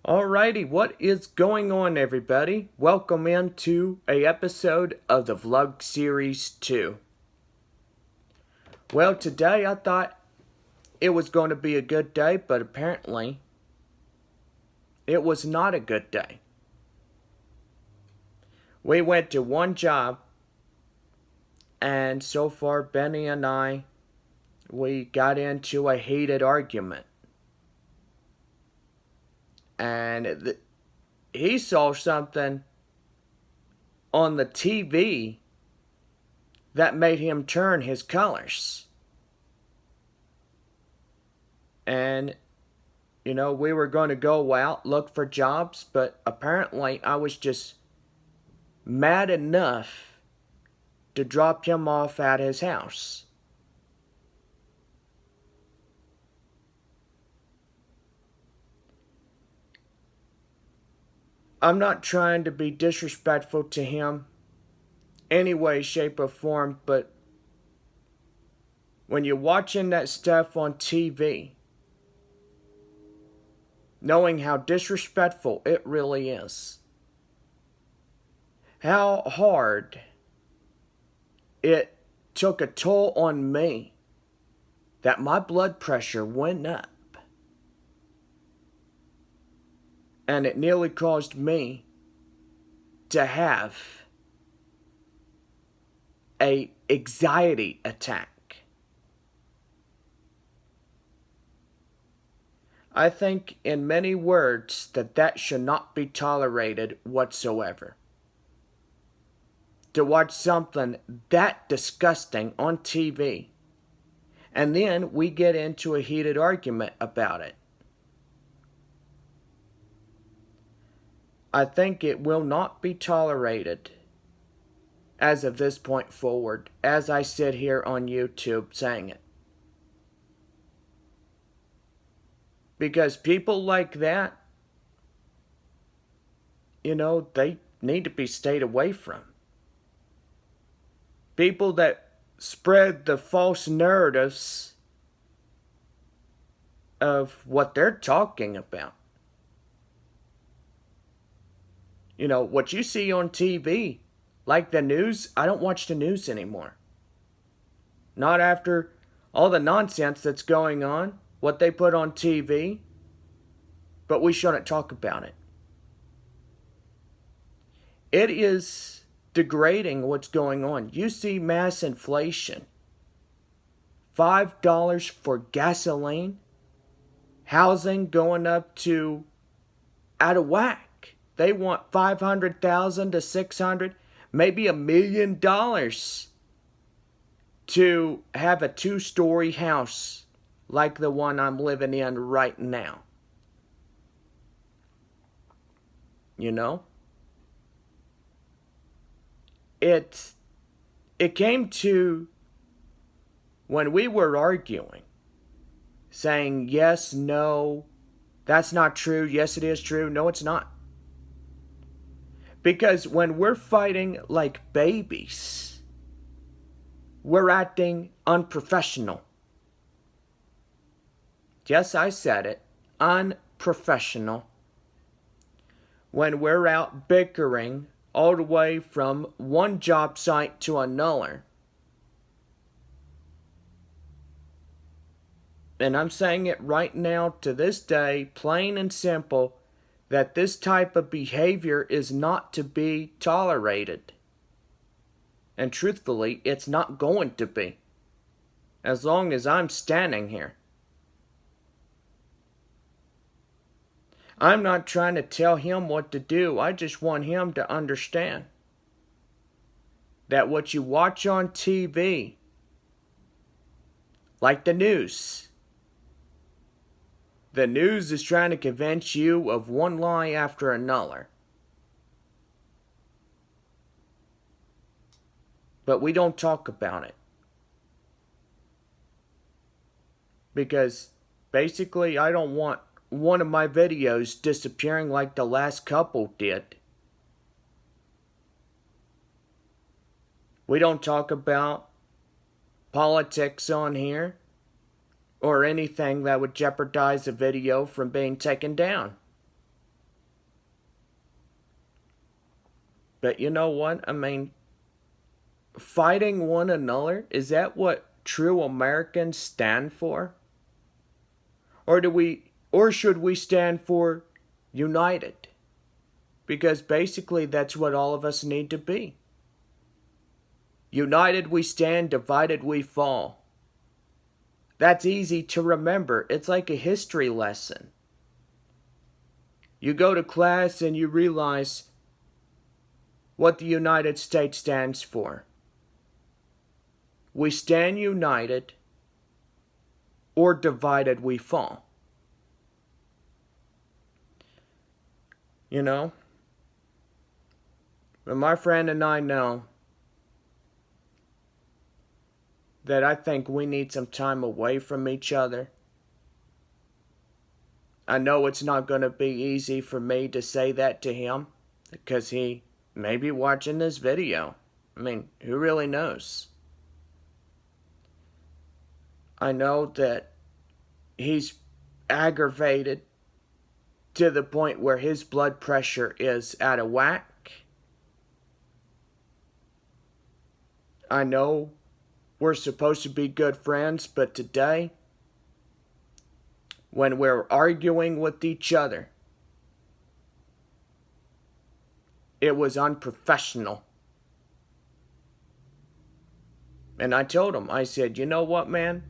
Alrighty, what is going on, everybody? Welcome into a episode of the Vlog Series 2. Well, today I thought it was going to be a good day, but apparently it was not a good day. We went to one job, and so far Benny and we got into a heated argument. And he saw something on the TV that made him turn his colors. And, we were going to go out, look for jobs, but apparently I was just mad enough to drop him off at his house. I'm not trying to be disrespectful to him any way, shape, or form, but when you're watching that stuff on TV, knowing how disrespectful it really is, how hard it took a toll on me, that my blood pressure went up. And it nearly caused me to have an anxiety attack. I think in many words that should not be tolerated whatsoever. To watch something that disgusting on TV, and then we get into a heated argument about it. I think it will not be tolerated as of this point forward, as I sit here on YouTube saying it. Because people like that, they need to be stayed away from. People that spread the false narratives of what they're talking about. What you see on TV, like the news, I don't watch the news anymore. Not after all the nonsense that's going on, what they put on TV, but we shouldn't talk about it. It is degrading what's going on. You see mass inflation. $5 for gasoline. Housing going up to out of whack. They want $500,000 to $600,000, maybe $1 million to have a 2-story house like the one I'm living in right now. It came to when we were arguing, saying yes, no, that's not true, yes it is true, no it's not. Because when we're fighting like babies, we're acting unprofessional. Yes, I said it. Unprofessional. When we're out bickering all the way from one job site to another. And I'm saying it right now to this day, plain and simple, that this type of behavior is not to be tolerated. And truthfully, it's not going to be. As long as I'm standing here. I'm not trying to tell him what to do. I just want him to understand that what you watch on TV, like the news is trying to convince you of one lie after another. But we don't talk about it. Because basically I don't want one of my videos disappearing like the last couple did. We don't talk about politics on here. Or anything that would jeopardize a video from being taken down. But you know what? I mean, fighting one another, is that what true Americans stand for? Or should we stand for united? Because basically that's what all of us need to be. United we stand, divided we fall. That's easy to remember. It's like a history lesson. You go to class and you realize what the United States stands for. We stand united, or divided we fall. You know? But my friend and I know that I think we need some time away from each other. I know it's not going to be easy for me to say that to him because he may be watching this video. I mean, who really knows? I know that he's aggravated to the point where his blood pressure is out of whack. I know we're supposed to be good friends, but today, when we're arguing with each other, it was unprofessional. And I told him, I said, you know what, man?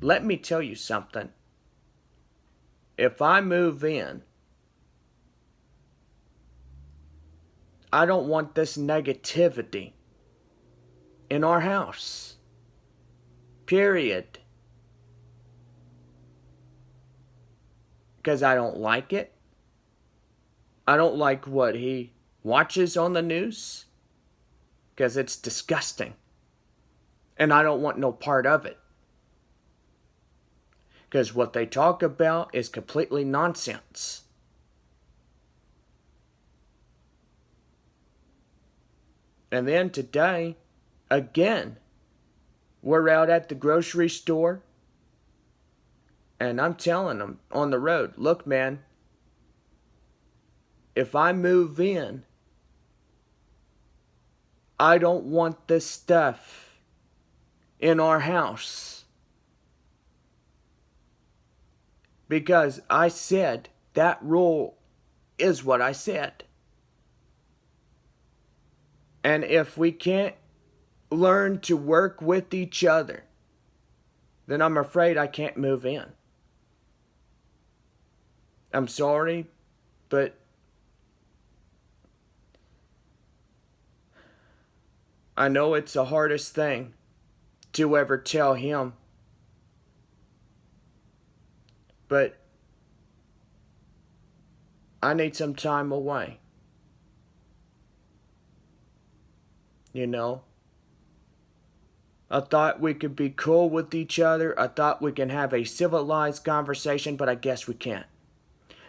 Let me tell you something. If I move in, I don't want this negativity in our house. Period. Because I don't like it. I don't like what he watches on the news. Because it's disgusting. And I don't want no part of it. Because what they talk about is completely nonsense. And then today, again, we're out at the grocery store. And I'm telling them on the road, look, man, if I move in, I don't want this stuff in our house. Because I said that rule is what I said. And if we can't learn to work with each other, then I'm afraid I can't move in. I'm sorry, but I know it's the hardest thing to ever tell him. But I need some time away. You know? I thought we could be cool with each other. I thought we can have a civilized conversation, but I guess we can't.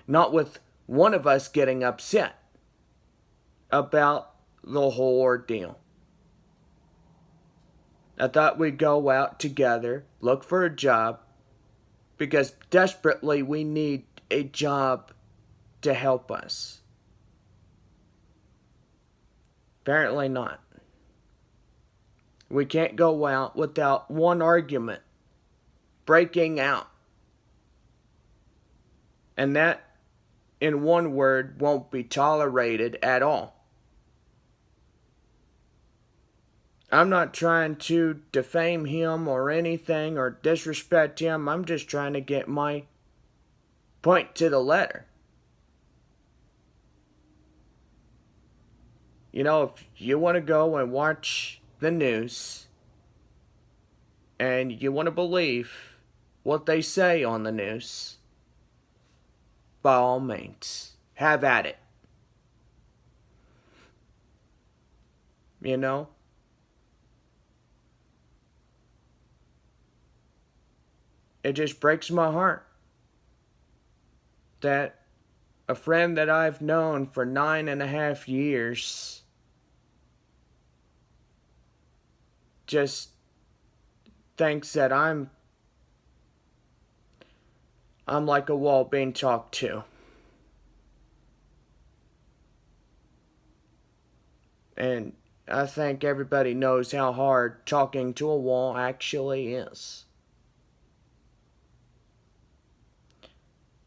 Not with one of us getting upset about the whole ordeal. I thought we'd go out together, look for a job, because desperately we need a job to help us. Apparently not. We can't go out without one argument breaking out. And that, in one word, won't be tolerated at all. I'm not trying to defame him or anything or disrespect him. I'm just trying to get my point to the letter. You know, if you want to go and watch the news and you want to believe what they say on the news, by all means, have at it. You know? It just breaks my heart that a friend that I've known for 9.5 years just thinks that I'm like a wall being talked to. And I think everybody knows how hard talking to a wall actually is.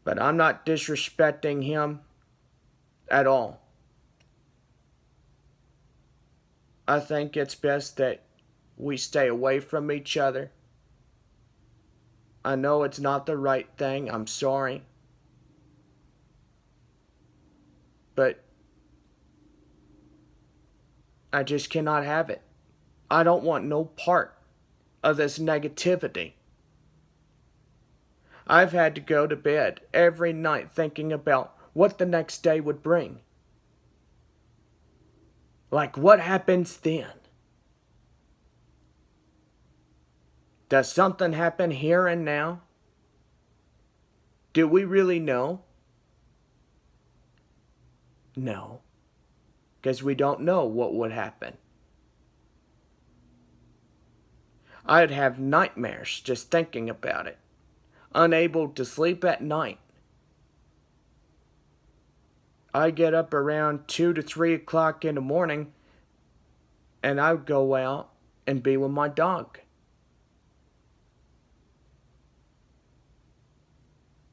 But I'm not disrespecting him at all. I think it's best that we stay away from each other. I know it's not the right thing. I'm sorry. But I just cannot have it. I don't want no part of this negativity. I've had to go to bed every night thinking about what the next day would bring. Like, what happens then? Does something happen here and now? Do we really know? No, because we don't know what would happen. I'd have nightmares just thinking about it, unable to sleep at night. I get up around 2 to 3 o'clock in the morning, and I would go out and be with my dog.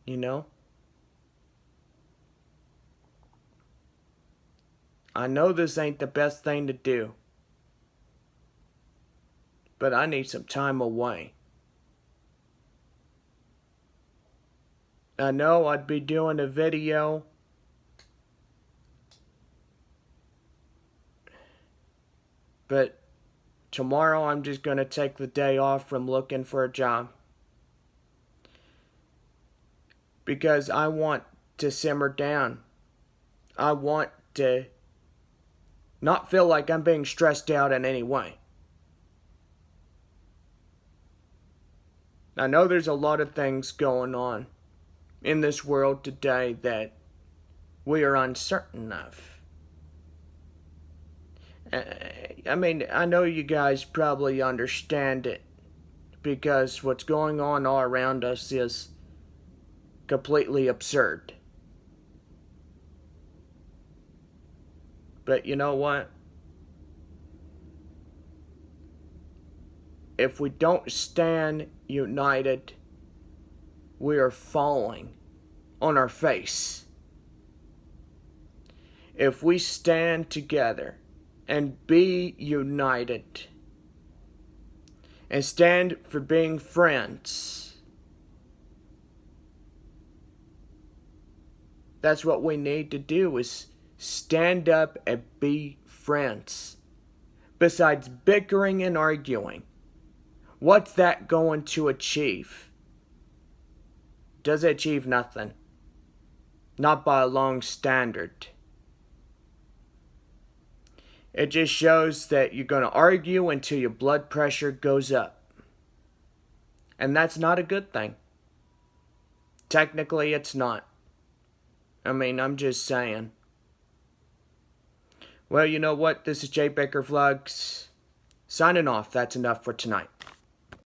You know? I know this ain't the best thing to do, but I need some time away. I know I'd be doing a video, but tomorrow I'm just going to take the day off from looking for a job. Because I want to simmer down. I want to not feel like I'm being stressed out in any way. I know there's a lot of things going on in this world today that we are uncertain of. I mean, I know you guys probably understand it because what's going on all around us is completely absurd. But you know what? If we don't stand united, we are falling on our face. If we stand together and be united and stand for being friends, that's what we need to do, is stand up and be friends. Besides bickering and arguing, what's that going to achieve? Does it achieve nothing? Not by a long standard. It just shows that you're going to argue until your blood pressure goes up. And that's not a good thing. Technically, it's not. I mean, I'm just saying. Well, you know what? This is Jay Baker Vlogs. Signing off. That's enough for tonight.